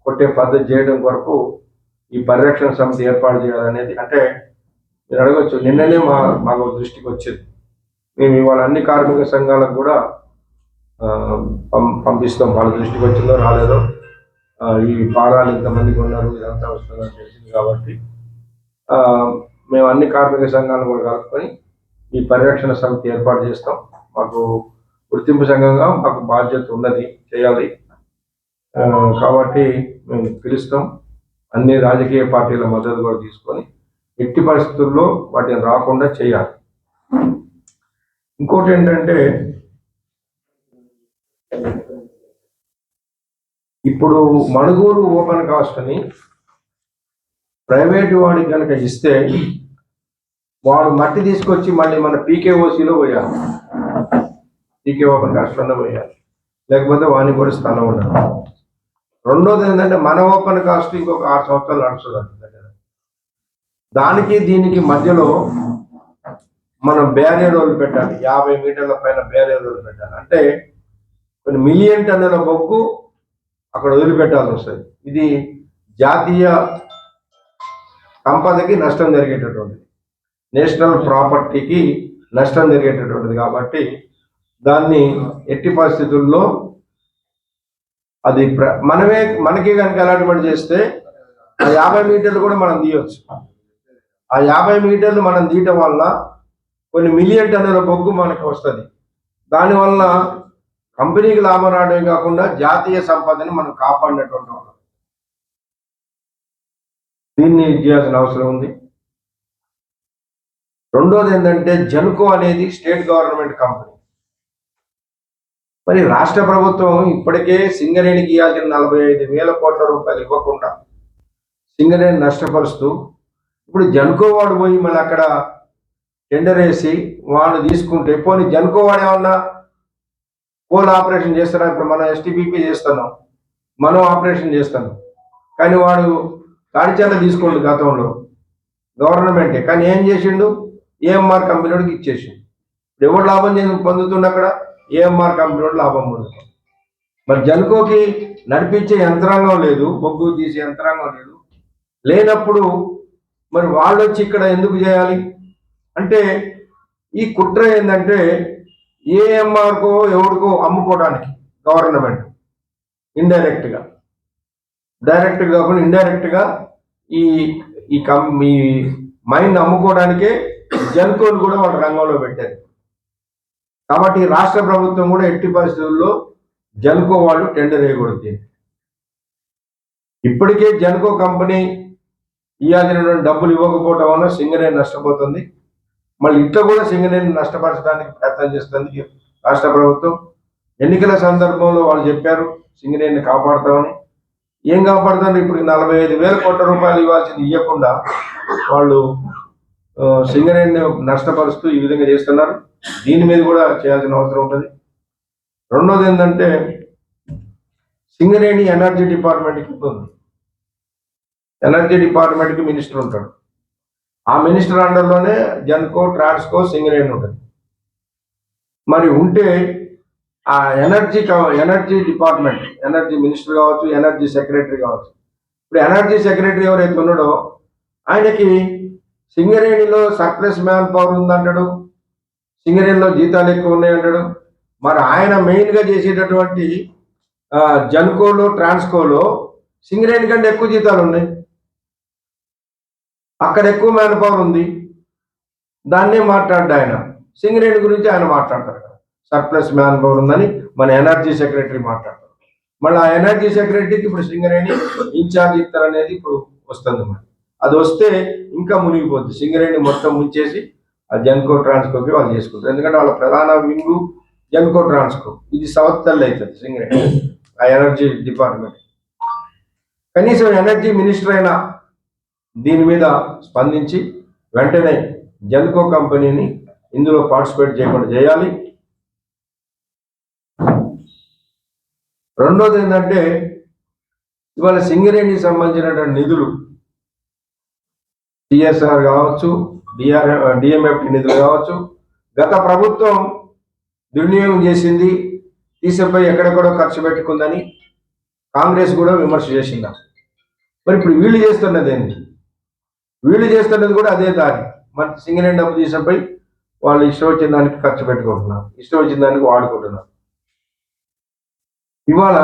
కొట్టే పద్ధతి చేయడం కొరకు ఈ పరిరక్షణ సమితి ఏర్పాటు చేయాలనేది. అంటే మీరు అడగచ్చు, నిన్ననే మాకు దృష్టికి వచ్చింది. మేము ఇవాళ అన్ని కార్మిక సంఘాలకు కూడా పంపిస్తాం. వాళ్ళ దృష్టికి వచ్చిందో రాలేదో, ఈ పారాలు ఇంతమందికి ఉన్నారు, ఇదంతా వస్తుందని తెలిసింది కాబట్టి మేము అన్ని కార్మిక సంఘాలను కూడా కలుపుకొని ఈ పరిరక్షణ సమితి ఏర్పాటు చేస్తాం. మాకు గుర్తింపు సంఘంగా మాకు బాధ్యత ఉన్నది, చేయాలి. కాబట్టి మేము పిలుస్తాం. అన్ని రాజకీయ పార్టీల మద్దతు కూడా తీసుకొని ఎట్టి పరిస్థితుల్లో వాటిని రాకుండా చేయాలి. ఇంకోటి ఏంటంటే, ఇప్పుడు మణుగూరు ఓపెన్ కాస్ట్ అని ప్రైవేటు వాడికి కనుక ఇస్తే వాడు మట్టి తీసుకొచ్చి మళ్ళీ మన పీకేఓసీలో పోయాలి, పీకే ఓపెన్ కాస్ట్లోనే పోయాలి, లేకపోతే వానికి కూడా స్థలం ఉండదు. రెండోది ఏంటంటే, మన ఓపెన్ కాస్ట్ ఇంకొక 6 సంవత్సరాలు నడుస్తుంది. దానికి దీనికి మధ్యలో మనం బ్యారియర్ రోడ్లు పెట్టాలి, 50 మీటర్ల పైన బ్యారియర్ రోడ్లు పెట్టాలి. అంటే కొన్ని మిలియన్ టన్నుల బొగ్గు అక్కడ వదిలిపెట్టాల్సి వస్తుంది. ఇది జాతీయ సంపదకి నష్టం జరిగేటటువంటిది, నేషనల్ ప్రాపర్టీకి నష్టం జరిగేటటువంటిది. కాబట్టి దాన్ని ఎట్టి పరిస్థితుల్లో అది మనకే కనుక అలాట్మెంట్ చేస్తే ఆ 50 మీటర్లు కూడా మనం తీయవచ్చు. ఆ 50 మీటర్లు మనం తీయటం వల్ల కొన్ని మిలియన్ టన్నుల బొగ్గు మనకు వస్తుంది. దానివల్ల కంపెనీకి లాభం రావడమే కాకుండా జాతీయ సంపదని మనం కాపాడినటువంటి వాళ్ళం. దీన్ని చేయాల్సిన అవసరం ఉంది. రెండోది ఏంటంటే, జెన్కో అనేది స్టేట్ గవర్నమెంట్ కంపెనీ. మరి రాష్ట్ర ప్రభుత్వం ఇప్పటికే సింగరేణికి ఇవ్వాల్సిన 45,000 కోట్ల రూపాయలు ఇవ్వకుండా సింగరేణి నష్టపరుస్తూ, ఇప్పుడు జెన్కో వాడు పోయి మళ్ళీ అక్కడ టెండర్ వేసి వాడు తీసుకుంటే, పోనీ జెన్కో వాడు ఏమన్నా కోల్ ఆపరేషన్ చేస్తారా? ఇప్పుడు మనం ఎస్టీపీపీ చేస్తున్నాం, మనం ఆపరేషన్ చేస్తున్నాం, కానీ వాడు తాడిచర్ల తీసుకోండి గతంలో గవర్నమెంటే, కానీ ఏం చేసిండు? ఏఎంఆర్ కంపెనీకి ఇచ్చేసిండు. ఎవరు లాభం పొందుతుండే అక్కడ? ఏఎంఆర్ కంపెనీ లాభం పొందుతుంది. మరి జెన్కోకి నడిపించే యంత్రాంగం లేదు, బొగ్గు తీసే యంత్రాంగం లేదు. లేనప్పుడు మరి వాళ్ళు వచ్చి ఇక్కడ ఎందుకు చేయాలి? అంటే ఈ కుట్ర ఏంటంటే, ఏఎంఆర్కో ఎవరికో అమ్ముకోవడానికి గవర్నమెంట్ ఇండైరెక్ట్గా, డైరెక్ట్ కాకుండా ఇండైరెక్ట్గా ఈ ఈ మైన్ అమ్ముకోవడానికే జెన్కోని కూడా వాళ్ళు రంగంలో పెట్టారు. కాబట్టి రాష్ట్ర ప్రభుత్వం కూడా ఎట్టి పరిస్థితుల్లో జెన్కో వాళ్ళు టెండర్ వేయకూడదు. ఇప్పటికే జెన్కో కంపెనీ ఇవ్వాల్సిన డబ్బులు ఇవ్వకపోవడం వల్ల సింగరేణి నష్టపోతుంది. మళ్ళీ ఇట్లా కూడా సింగరేణి నష్టపరచడానికి ప్రయత్నం చేస్తుంది రాష్ట్ర ప్రభుత్వం. ఎన్నికల సందర్భంలో వాళ్ళు చెప్పారు సింగరేణిని కాపాడుతామని. ఏం కాపాడుతారు? ఇప్పుడు 45,000 కోట్ల రూపాయలు ఇవ్వాల్సింది ఇవ్వకుండా వాళ్ళు సింగరేణిని నష్టపరుస్తూ ఈ విధంగా చేస్తున్నారు. దీని మీద కూడా చేయాల్సిన అవసరం ఉంటుంది. రెండోది ఏంటంటే, సింగరేణి ఎనర్జీ డిపార్ట్మెంట్కి ఉంది. ఎనర్జీ డిపార్ట్మెంట్కి మినిస్టర్ ఉంటాడు. ఆ మినిస్టర్ అండర్లోనే జెన్కో, ట్రాన్స్కో, సింగరేణి ఉంటుంది. మరి ఉంటే ఆ ఎనర్జీ డిపార్ట్మెంట్, ఎనర్జీ మినిస్టర్ కావచ్చు, ఎనర్జీ సెక్రటరీ కావచ్చు. ఇప్పుడు ఎనర్జీ సెక్రటరీ ఎవరైతే ఉన్నాడో ఆయనకి సింగరేణిలో సర్ప్లస్ మ్యాన్ పవర్ ఉందంటాడు, సింగరేణిలో జీతాలు ఎక్కువ ఉన్నాయంటాడు. మరి ఆయన మెయిన్గా చేసేటటువంటి జెన్కోలో, ట్రాన్స్కోలో సింగరేణి కంటే ఎక్కువ జీతాలు ఉన్నాయి, అక్కడ ఎక్కువ మ్యాన్ పవర్ ఉంది. దాన్నే మాట్లాడ్డా ఆయన. సింగరేణి గురించి ఆయన మాట్లాడతారు కదా, సర్ప్లస్ మ్యాన్ పవర్ ఉందని మన ఎనర్జీ సెక్రటరీ మాట్లాడతారు. మళ్ళీ ఆ ఎనర్జీ సెక్రటరీకి ఇప్పుడు సింగరేణి ఇన్ఛార్జ్ ఇస్తారు అనేది ఇప్పుడు వస్తుంది. మరి అది వస్తే ఇంకా మునిగిపోద్ది. సింగరేణి మొత్తం ముంచేసి ఆ జెన్కో, ట్రాన్స్కోకి వాళ్ళు చేసుకుంటారు. ఎందుకంటే వాళ్ళ ప్రధాన వింగు జెన్కో, ట్రాన్స్కో. ఇది సవత్తల్లి అవుతుంది సింగరేణి, ఆ ఎనర్జీ డిపార్ట్మెంట్. కనీసం ఎనర్జీ మినిస్టర్ అయినా దీని మీద స్పందించి వెంటనే జెన్కో కంపెనీని ఇందులో పార్టిసిపేట్ చేయకుండా చేయాలి. రెండోది ఏంటంటే, ఇవాళ సింగరేణికి సంబంధించినటువంటి నిధులు సిఎస్ఆర్ కావచ్చు, డిఎంఎఫ్ నిధులు కావచ్చు, గత ప్రభుత్వం దుర్వినియోగం చేసింది, తీసిపోయి ఎక్కడెక్కడో ఖర్చు పెట్టుకుందని కాంగ్రెస్ కూడా విమర్శ చేసిందా? మరి ఇప్పుడు వీళ్ళు చేస్తున్నది ఏంటి? వీళ్ళు చేస్తున్నది కూడా అదే దారి. మరి సింగరేణి డబ్బు తీసినపై వాళ్ళు ఇష్టం వచ్చిన దానికి ఖర్చు పెట్టుకుంటున్నారు, ఇష్టం వచ్చిన దానికి వాడుకుంటున్నారు. ఇవాళ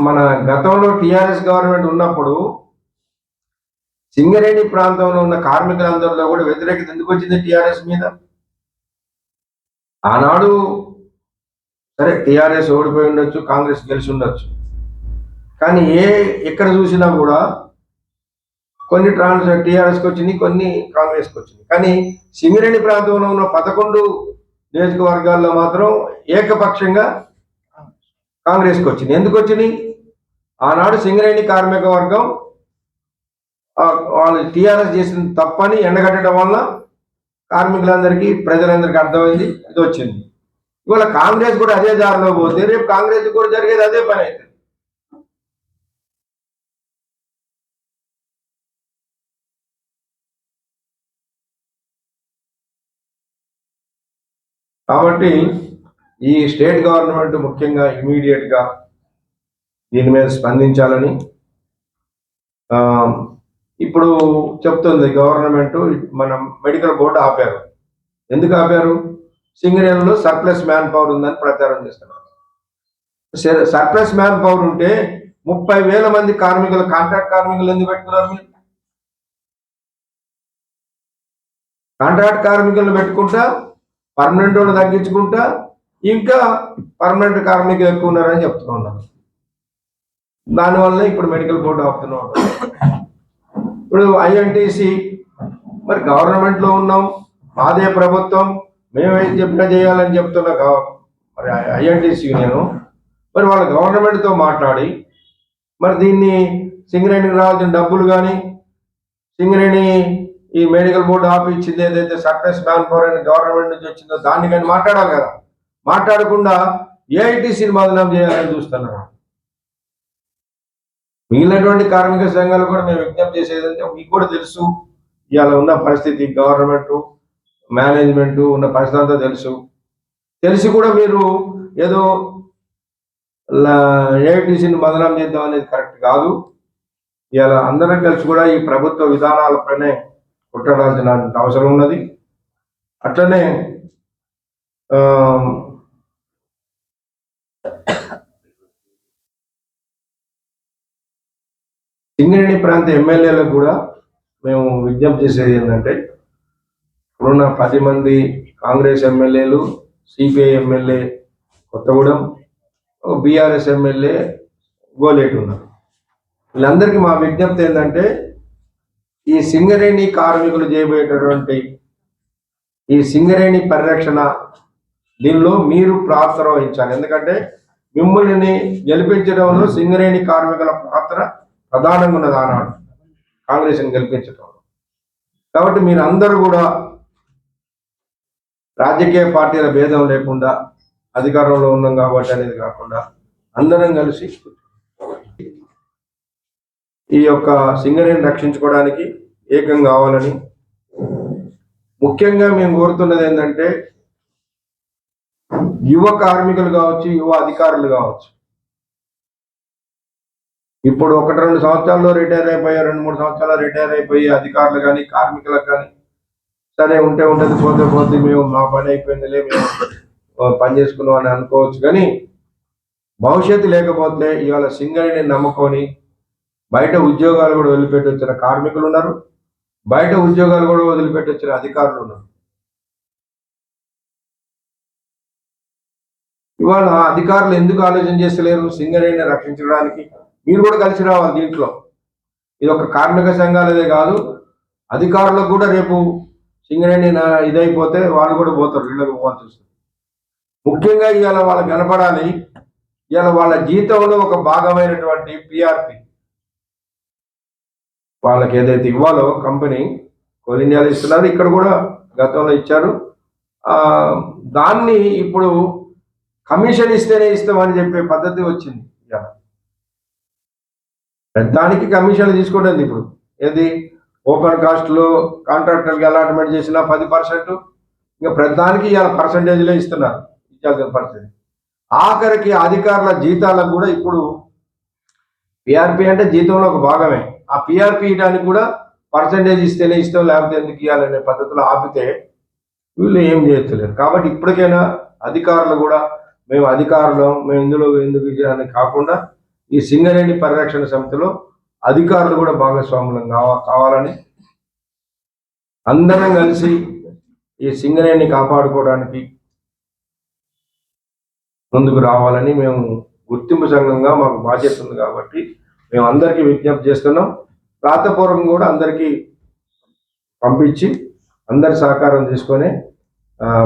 మన గతంలో టిఆర్ఎస్ గవర్నమెంట్ ఉన్నప్పుడు సింగరేణి ప్రాంతంలో ఉన్న కార్మికులందరిలో కూడా వ్యతిరేకత ఎందుకు వచ్చింది టిఆర్ఎస్ మీద? ఆనాడు సరే టిఆర్ఎస్ ఓడిపోయి ఉండొచ్చు, కాంగ్రెస్ గెలిచి ఉండొచ్చు, కానీ ఎక్కడ చూసినా కూడా కొన్ని టిఆర్ఎస్కి వచ్చినాయి, కొన్ని కాంగ్రెస్కి వచ్చినాయి. కానీ సింగరేణి ప్రాంతంలో ఉన్న 11 నియోజకవర్గాల్లో మాత్రం ఏకపక్షంగా కాంగ్రెస్కి వచ్చింది. ఎందుకు వచ్చినాయి? ఆనాడు సింగరేణి కార్మిక వర్గం వాళ్ళు టిఆర్ఎస్ చేసిన తప్పని ఎండగట్టడం వల్ల కార్మికులందరికీ, ప్రజలందరికీ అర్థమైంది, ఇది వచ్చింది. ఇవాళ కాంగ్రెస్ కూడా అదే దారిలో పోతే రేపు కాంగ్రెస్ కూడా జరిగేది అదే పని అవుతుంది. కాబట్టి ఈ స్టేట్ గవర్నమెంట్ ముఖ్యంగా ఇమీడియట్గా దీని మీద స్పందించాలని ఇప్పుడు చెప్తుంది గవర్నమెంట్. మనం మెడికల్ బోర్డు ఆపారు. ఎందుకు ఆపారు? సింగరేణిలో సర్ప్లస్ మ్యాన్ పవర్ ఉందని ప్రచారం చేస్తున్నారు. సర్ప్లస్ మ్యాన్ పవర్ ఉంటే 30,000 మంది కార్మికులు, కాంట్రాక్ట్ కార్మికులు ఎందుకు పెట్టుకున్నారు మీరు? కాంట్రాక్ట్ కార్మికులను పెట్టుకుంటా, పర్మనెంట్ వాళ్ళు తగ్గించుకుంటా, ఇంకా పర్మనెంట్ కార్మికులు ఎక్కువ ఉన్నారని చెప్తూ ఉన్నారు. దానివల్ల ఇప్పుడు మెడికల్ బోర్డు ఆపుతున్నాం. ఇప్పుడు ఐఎన్టీసీ మరి గవర్నమెంట్లో ఉన్నాం, మాదే ప్రభుత్వం, మేమేం చెప్పినా చేయాలని చెప్తున్నా మరి ఐఎన్టీసీ యూనియన్ మరి వాళ్ళ గవర్నమెంట్తో మాట్లాడి మరి దీన్ని సింగరేణికి రావాల్సిన డబ్బులు కానీ, సింగరేణి ఈ మెడికల్ బోర్డు ఆఫ్ ఇచ్చింది ఏదైతే సర్ప్లస్ మ్యాన్ పవర్ అని గవర్నమెంట్ నుంచి వచ్చిందో దాన్ని కానీ మాట్లాడాలి కదా. మాట్లాడకుండా ఏఐటీసీని బదనాం చేయాలని చూస్తున్నారు. మిగిలినటువంటి కార్మిక సంఘాలు కూడా మేము విజ్ఞప్తి చేసేదంటే, మీకు కూడా తెలుసు ఇవాళ ఉన్న పరిస్థితి, గవర్నమెంట్ మేనేజ్మెంట్ ఉన్న పరిస్థితి అంతా తెలిసి కూడా మీరు ఏదో ఏఐటీసీని బదనాం చేద్దాం అనేది కరెక్ట్ కాదు. ఇవాళ అందరం కలిసి కూడా ఈ ప్రభుత్వ విధానాలపైనే కొట్టడాల్సిన అవసరం ఉన్నది. అట్లనే సింగరేణి ప్రాంత ఎమ్మెల్యేలకు కూడా మేము విజ్ఞప్తి చేసేది ఏంటంటే, ఇప్పుడున్న 10 మంది కాంగ్రెస్ ఎమ్మెల్యేలు, CPI MLA Kothagudem, BRS MLA గోలేటు ఉన్నారు. వీళ్ళందరికీ మా విజ్ఞప్తి ఏంటంటే, ఈ సింగరేణి కార్మికులు చేయబోయేటటువంటి ఈ సింగరేణి పరిరక్షణ దీనిలో మీరు పాత్ర వహించాలి. ఎందుకంటే మిమ్మల్ని గెలిపించడంలో సింగరేణి కార్మికుల పాత్ర ప్రధానంగా ఉన్నది ఆనాడు కాంగ్రెస్ని గెలిపించడం. కాబట్టి మీరు అందరూ కూడా రాజకీయ పార్టీల భేదం లేకుండా అధికారంలో ఉన్నాం కాబట్టి అనేది కాకుండా అందరం కలిసి ఈ యొక్క సింగరేణిని రక్షించుకోవడానికి ఏకం కావాలని, ముఖ్యంగా మేము కోరుతున్నది ఏంటంటే యువ కార్మికులు కావచ్చు, యువ అధికారులు కావచ్చు, ఇప్పుడు 1-2 సంవత్సరాల్లో రిటైర్ అయిపోయి, 2-3 సంవత్సరాలు రిటైర్ అయిపోయి అధికారులు కానీ కార్మికులకు కానీ సరే ఉంటే ఉంటుంది, పోతే మేము మా పని అయిపోయిందిలే, మేము పని చేసుకున్నాం అని అనుకోవచ్చు. కానీ భవిష్యత్తు లేకపోతే ఇవాళ సింగరేణిని నమ్ముకొని బయట ఉద్యోగాలు కూడా వదిలిపెట్టి వచ్చిన కార్మికులు ఉన్నారు, బయట ఉద్యోగాలు కూడా వదిలిపెట్టి వచ్చిన అధికారులు ఉన్నారు. ఇవాళ అధికారులు ఎందుకు ఆలోచన చేస్తలేరు సింగరేణిని రక్షించడానికి? మీరు కూడా కలిసి రావాలి దీంట్లో. ఇది ఒక కార్మిక సంఘాలదే కాదు, అధికారులకు కూడా రేపు సింగరేణి ఇదైపోతే వాళ్ళు కూడా పోతారు, వీళ్ళకి పోవాల్సి వస్తుంది. ముఖ్యంగా ఇవాళ వాళ్ళకి కనపడాలి, ఇవాళ వాళ్ళ జీతంలో ఒక భాగమైనటువంటి పిఆర్పి వాళ్ళకి ఏదైతే ఇవ్వాలో కంపెనీ కోల్ ఇండియాలో ఇస్తున్నారు, ఇక్కడ కూడా గతంలో ఇచ్చారు. దాన్ని ఇప్పుడు కమిషన్ ఇస్తేనే ఇస్తామని చెప్పే పద్ధతి వచ్చింది. దానికి కమిషన్లు తీసుకోవడం ఇప్పుడు ఏది ఓపెన్ కాస్ట్లో కాంట్రాక్టర్కి అలాట్మెంట్ చేసిన 10%, ఇంకా ప్రతిదానికి ఇవాళ పర్సంటేజ్లో ఇస్తున్నారు, ఇచ్చాల్సిన పరిస్థితి. ఆఖరికి అధికారుల జీతాలకు కూడా ఇప్పుడు పిఆర్పి అంటే జీతంలో ఒక భాగమే. ఆ పిఆర్పి ఇవ్వడానికి కూడా పర్సంటేజ్ ఇస్తేనే ఇస్తాం, లేకపోతే ఎందుకు ఇవ్వాలనే పద్ధతిలో ఆపితే వీళ్ళు ఏం చేయట్లేరు. కాబట్టి ఇప్పటికైనా అధికారులు కూడా మేము అధికారులం, మేము ఇందులో ఎందుకు అని కాకుండా ఈ సింగరేణి పరిరక్షణ సమితిలో అధికారులు కూడా భాగస్వాములం కావాలని, అందరం కలిసి ఈ సింగరేణిని కాపాడుకోవడానికి ముందుకు రావాలని మేము గుర్తింపు సంఘంగా మాకు బాధ్యత ఉంది కాబట్టి మేము అందరికీ విజ్ఞప్తి చేస్తున్నాం. రాతపూర్వకం కూడా అందరికీ పంపించి అందరి సహకారం తీసుకొని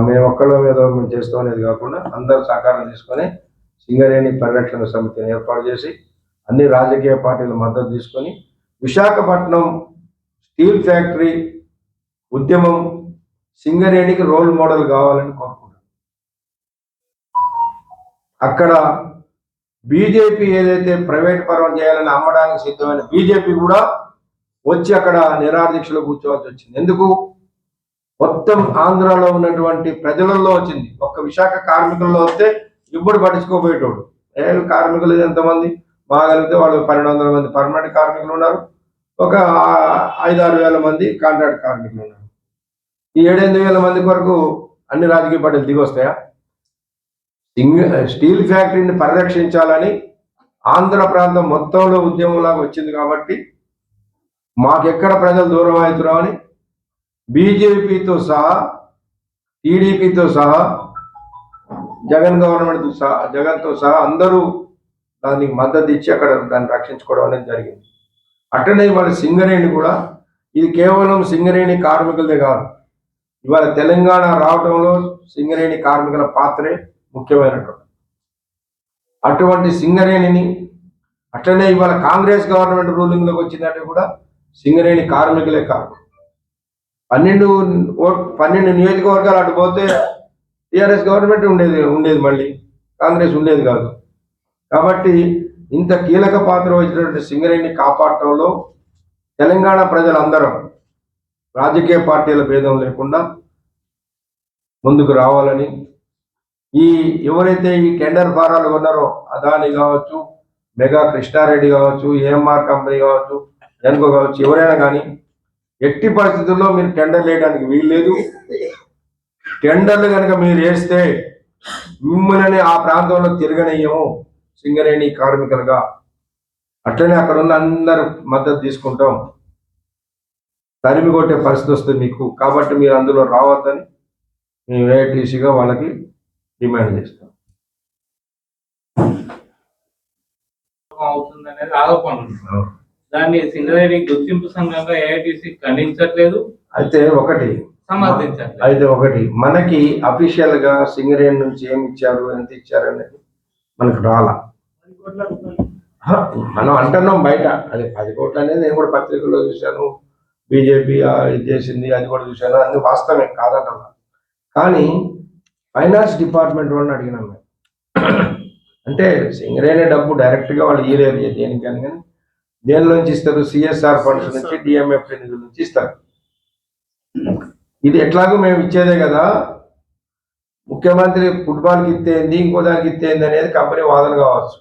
మేము ఒక్కళ్ళ మీద మేము చేస్తాం అనేది కాకుండా అందరి సహకారం తీసుకొని సింగరేణి పరిరక్షణ సమితిని ఏర్పాటు చేసి అన్ని రాజకీయ పార్టీల మద్దతు తీసుకొని విశాఖపట్నం స్టీల్ ఫ్యాక్టరీ ఉద్యమం సింగరేణికి రోల్ మోడల్ కావాలని కోరుకుంటున్నాం. అక్కడ బీజేపీ ఏదైతే ప్రైవేట్ పరం చేయాలని అమ్మడానికి సిద్ధమైన బీజేపీ కూడా వచ్చి అక్కడ నిరాదీక్షలో కూర్చోవాల్సి వచ్చింది. ఎందుకు? మొత్తం ఆంధ్రాలో ఉన్నటువంటి ప్రజలలో వచ్చింది. ఒక్క విశాఖ కార్మికుల్లో వస్తే ఇప్పుడు పట్టించుకోబోయేటోడు. కార్మికులు ఎంతమంది బాగలిగితే వాళ్ళు 1200 మంది పర్మనెంట్ కార్మికులు ఉన్నారు, ఒక 5-6 వేల మంది కాంట్రాక్ట్ కార్మికులు ఉన్నారు. ఈ 7-8 వేల మంది వరకు అన్ని రాజకీయ పార్టీలు దిగి వస్తాయా? స్టీల్ ఫ్యాక్టరీని పరిరక్షించాలని ఆంధ్ర ప్రాంతం మొత్తంలో ఉద్యమంలాగా వచ్చింది కాబట్టి మాకెక్కడ ప్రజలు దూరం అవుతున్నామని బీజేపీతో సహా, టీడీపీతో సహా, జగన్తో సహా అందరూ దానికి మద్దతు ఇచ్చి అక్కడ దాన్ని రక్షించుకోవడం అనేది జరిగింది. అట్లనే ఇవాళ సింగరేణి కూడా ఇది కేవలం సింగరేణి కార్మికులదే కాదు, ఇవాళ తెలంగాణ రావడంలో సింగరేణి కార్మికుల పాత్రే ముఖ్యమైనటువంటి. అటువంటి సింగరేణిని అట్లనే ఇవాళ కాంగ్రెస్ గవర్నమెంట్ రూలింగ్లోకి వచ్చిందంటే కూడా సింగరేణి కార్మికులే కాదు. 12 నియోజకవర్గాలు అటు పోతే టీఆర్ఎస్ గవర్నమెంట్ ఉండేది మళ్ళీ కాంగ్రెస్ ఉండేది కాదు. కాబట్టి ఇంత కీలక పాత్ర వచ్చినటువంటి సింగరేణిని కాపాడటంలో తెలంగాణ ప్రజలందరం రాజకీయ పార్టీల భేదం లేకుండా ముందుకు రావాలని, ఎవరైతే ఈ టెండర్ ఫారాలు ఉన్నారో అదాని కావచ్చు, మెగా కృష్ణారెడ్డి కావచ్చు, ఏఎంఆర్ కంపెనీ కావచ్చు, జన్కో కావచ్చు, ఎవరైనా కానీ ఎట్టి పరిస్థితుల్లో మీరు టెండర్ వేయడానికి వీల్లేదు. టెండర్లు కనుక మీరు వేస్తే మిమ్మల్ని ఆ ప్రాంతంలో తిరగనీయము సింగరేణి కార్మికులుగా. అట్లనే అక్కడ ఉన్న అందరూ మద్దతు తీసుకుంటాం, తరిమి కొట్టే పరిస్థితి వస్తుంది మీకు. కాబట్టి మీరు అందులో రావద్దని మేము ఏఐటీసీగా వాళ్ళకి డిమాండ్ చేస్తాం. అవుతుందనేది ఆరోపణ. దాన్ని సింగరేణి గుర్తింపు సంఘంగా ఏఐటీసీ ఖండించట్లేదు, అయితే ఒకటి మనకి అఫీషియల్ గా సింగరేణి నుంచి ఏమి ఇచ్చారు, ఎంత ఇచ్చారు అనేది మనకు రాలా. మనం అంటున్నాం బయట, అది 10 కోట్లు అనేది నేను కూడా పత్రికల్లో చూశాను, బీజేపీ ఇది చేసింది అది కూడా చూశాను, అన్ని వాస్తవమే కాదంటున్నా. కానీ ఫైనాన్స్ డిపార్ట్మెంట్ వాళ్ళని అడిగినాం మేము, అంటే సింగరేణి డబ్బు డైరెక్ట్గా వాళ్ళు ఇయలేరు దేనికని, కానీ దేనిలోంచి ఇస్తారు? సిఎస్ఆర్ ఫండ్స్ నుంచి, డిఎంఎఫ్ నిధుల నుంచి ఇస్తారు. ఇది ఎట్లాగో మేము ఇచ్చేదే కదా, ముఖ్యమంత్రి ఫుట్బాల్కి ఇస్తేంది, ఇంకో దానికి ఇస్తేంది అనేది కంపెనీ వాదన కావచ్చు.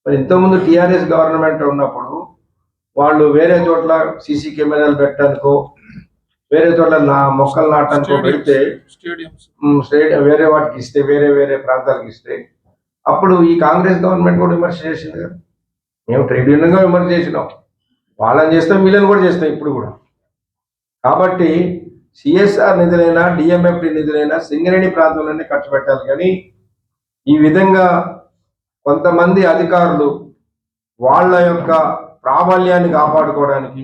మరి ఇంతకుముందు టీఆర్ఎస్ గవర్నమెంట్ ఉన్నప్పుడు వాళ్ళు వేరే చోట్ల సీసీ కెమెరాలు పెట్టడానికో, వేరే చోట్ల మొక్కలు నాటడానికో పెడితే, వేరే వాటికి ఇస్తే, వేరే ప్రాంతాలకు ఇస్తే, అప్పుడు ఈ కాంగ్రెస్ గవర్నమెంట్ కూడా విమర్శ చేసింది కదా. మేము ట్రేడ్ యూనియన్గా విమర్శ చేసినాం, వాళ్ళని చేస్తాం, వీళ్ళని కూడా చేస్తాం ఇప్పుడు కూడా. కాబట్టి సిఎస్ఆర్ నిధులైనా, డిఎంఎఫ్డి నిధులైనా సింగరేణి ప్రాంతంలోనే ఖర్చు పెట్టాలి. కానీ ఈ విధంగా కొంతమంది అధికారులు వాళ్ళ యొక్క ప్రాబల్యాన్ని కాపాడుకోవడానికి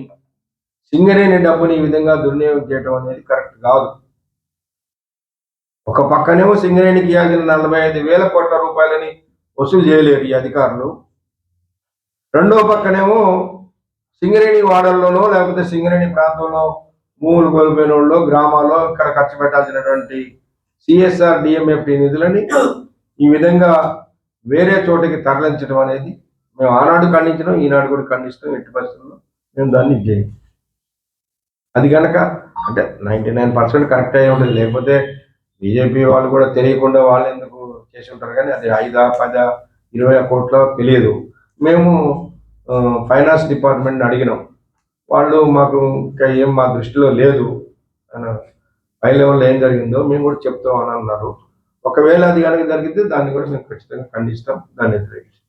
సింగరేణి డబ్బుని ఈ విధంగా దుర్వినియోగం చేయడం అనేది కరెక్ట్ కాదు. ఒక పక్కనేమో సింగరేణికి ఇవ్వాల్సిన 45,000 కోట్ల రూపాయలని వసూలు చేయలేరు ఈ అధికారులు, రెండో పక్కనేమో సింగరేణి వాడల్లోనో లేకపోతే సింగరేణి ప్రాంతంలో భూములు కోల్పోయిన వాళ్ళు గ్రామాల్లో ఇక్కడ ఖర్చు పెట్టాల్సినటువంటి సిఎస్ఆర్ డిఎంఎఫ్టి నిధులని ఈ విధంగా వేరే చోటికి తరలించడం అనేది మేము ఆనాడు ఖండించడం, ఈనాడు కూడా ఖండిస్తాం. ఎట్టి పరిస్థితుల్లో మేము దాన్ని చేయం. అది కనుక అంటే 99% కరెక్ట్ అయ్యి ఉంటుంది, లేకపోతే బీజేపీ వాళ్ళు కూడా తెలియకుండా వాళ్ళు ఎందుకు చేసి ఉంటారు. కానీ అది 5, 10, 20 కోట్ల తెలియదు. మేము ఫైనాన్స్ డిపార్ట్మెంట్ని అడిగినాం. వాళ్ళు మాకు ఇంకా ఏం మా దృష్టిలో లేదు అని, పై లెవెల్లో ఏం జరిగిందో మేము కూడా చెప్తాం అని అన్నారు. ఒకవేళ అది కనుక జరిగితే దాన్ని కూడా మేము ఖచ్చితంగా ఖండిస్తాం, దాన్ని వ్యతిరేకిస్తాం.